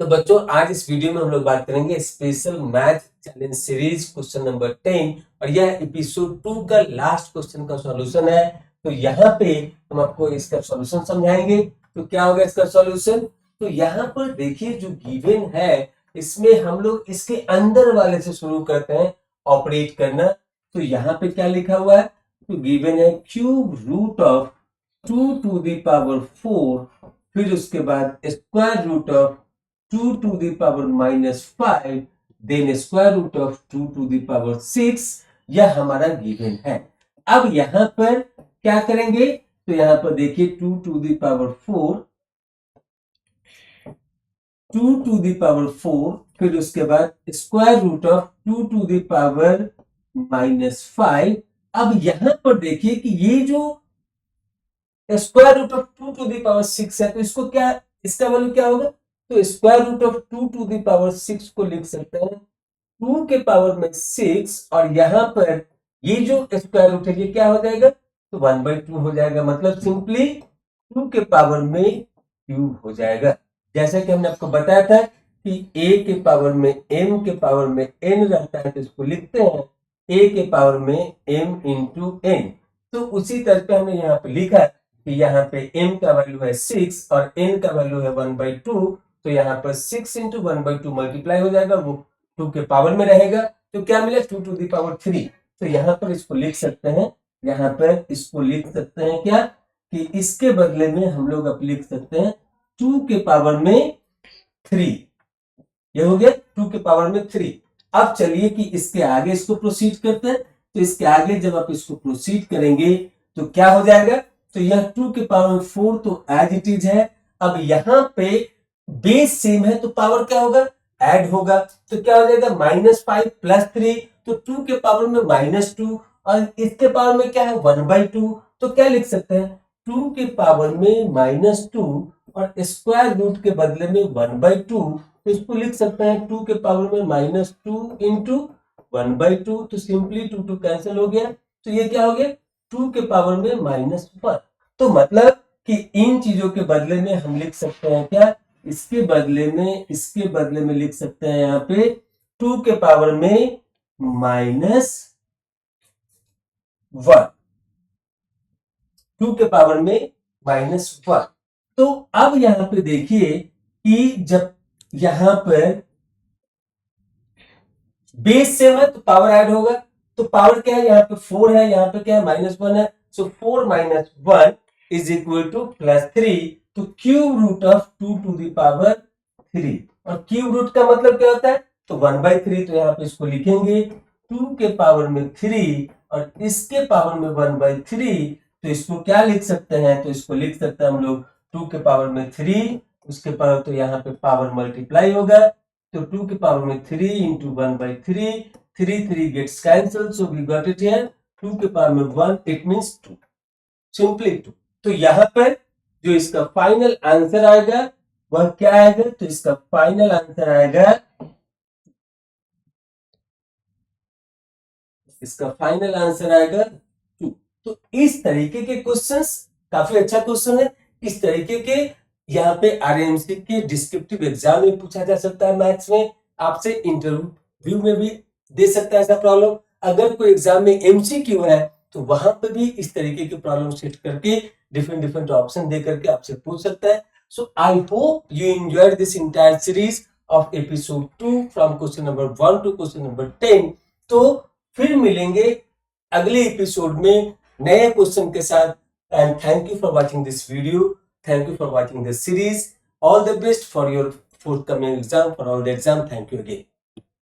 तो बच्चों आज इस वीडियो में हम लोग बात करेंगे special math challenge series question number 10 और यह एपिसोड 2 का लास्ट क्वेश्चन का सॉल्यूशन है। तो यहाँ पे हम आपको इसका सॉल्यूशन समझाएंगे। तो क्या होगा इसका सॉल्यूशन? तो यहाँ पर देखिए जो गिवन है इसमें हम लोग इसके अंदर वाले से शुरू करते हैं ऑपरेट करना। तो यहाँ पे क्या लिखा हुआ है? तो गिवन है cube root of 2 to the power 4, फिर उसके बाद square root of 2 to the power -5, then square root of 2 to the power 6। यह हमारा गिवन है। अब यहां पर क्या करेंगे? तो यहां पर देखिए 2 to the power 4, 2 to the power 4, फिर उसके बाद square root of 2 to the power -5। अब यहां पर देखिए कि ये जो square root of 2 to the power 6 है, तो इसको क्या, इसका वैल्यू क्या होगा? तो square root of 2 to the power 6 को लिख सकते हैं 2 के पावर में 6, और यहां पर ये जो स्क्वायर रूट है ये क्या हो जाएगा? तो 1/2 हो जाएगा, मतलब सिंपली 2 के पावर में क्यूब हो जाएगा। जैसा कि हमने आपको बताया था कि a के पावर में m के पावर में n रहता है, तो इसको लिखते हैं a के पावर में m into n। तो उसी तरह पे हमने यहाँ पे लिखा कि यहाँ पे m का वैल्यू है 6 और n का वैल्यू है 1/2, तो यहाँ पर 6 into 1/2 मल्टीप्लाई हो जाएगा, वो 2 के पावर में रहेगा। तो क्या मिला? 2 to the power 3। तो यहाँ पर इसको लिख सकते हैं, यहाँ पर इसको लिख सकते हैं क्या कि इसके बदले में हम लोग अब लिख सकते हैं 2 के पावर में 3। ये हो गया 2 के पावर में 3। अब चलिए कि इसके आगे इसको प्रोसीड करते हैं। तो इसके आगे जब आप इसको प्रोसीड करेंगे तो क्या हो जाएगा? तो यह 2 के पावर में 4 तो एज इट इज है। अब यहाँ पे बेस सेम है तो पावर क्या होगा? ऐड होगा। तो क्या हो जाएगा? -5 + 3, तो 2 के पावर में -2 और इसके पावर में क्या है? 1/2। तो क्या लिख सकते हैं? 2 के पावर में -2 और स्क्वायर रूट के बदले में 1/2, तो इसको लिख सकते हैं 2 के पावर में -2 इंटू 1/2। तो सिंपली 2 कैंसिल हो गया, तो ये क्या हो गया? 2 के पावर में -1। तो मतलब कि इन चीजों के बदले में हम लिख सकते हैं क्या? इसके बदले में लिख सकते हैं यहाँ पे 2 के पावर में -1, 2 के पावर में -1। तो अब यहां पे देखिए कि जब यहां पर बेस सेम है तो पावर ऐड होगा। तो पावर क्या है? यहाँ पे 4 है, यहाँ पे क्या है? -1 है। So 4 - 1 is equal to +3। तो cube root of 2 to the power 3, और क्यूब रूट का मतलब क्या होता है? तो 1/3। तो यहाँ पे इसको लिखेंगे 2 के पावर में 3 और इसके पावर में 1/3। तो इसको क्या लिख सकते हैं? तो इसको लिख सकते हैं हम लोग 2 के पावर में 3, उसके पावर, तो यहाँ पे पावर मल्टीप्लाई होगा। तो 2 के पावर में 3 into 1/3, 3 gets cancelled, so we got it here 2 के पावर में 1, it means 2, simply 2। तो यहाँ पर जो इसका फाइनल आंसर आएगा वह क्या आएगा? तो इसका फाइनल आंसर आएगा, इसका फाइनल आंसर आएगा 2। तो इस तरीके के क्वेश्चंस, काफी अच्छा क्वेश्चन है। इस तरीके के यहाँ पे आरएमसी के डिस्क्रिप्टिव एग्जाम में पूछा जा सकता है, मैथ्स में आपसे इंटरव्यू में भी दे सकता है ऐसा प्रॉब्लम। अगर कोई एग्जाम में एमसीक्यू है तो वहां पे भी इस तरीके की प्रॉब्लम सेट करके डिफरेंट ऑप्शन दे करके आपसे पूछ सकता है। So I hope you enjoyed this entire series of episode 2 from question number 1 to question number 10। तो फिर मिलेंगे अगले एपिसोड में नए क्वेश्चन के साथ। And thank you for watching this video, thank you for watching this series. All the best for your forthcoming exam, for all the exam. Thank you again.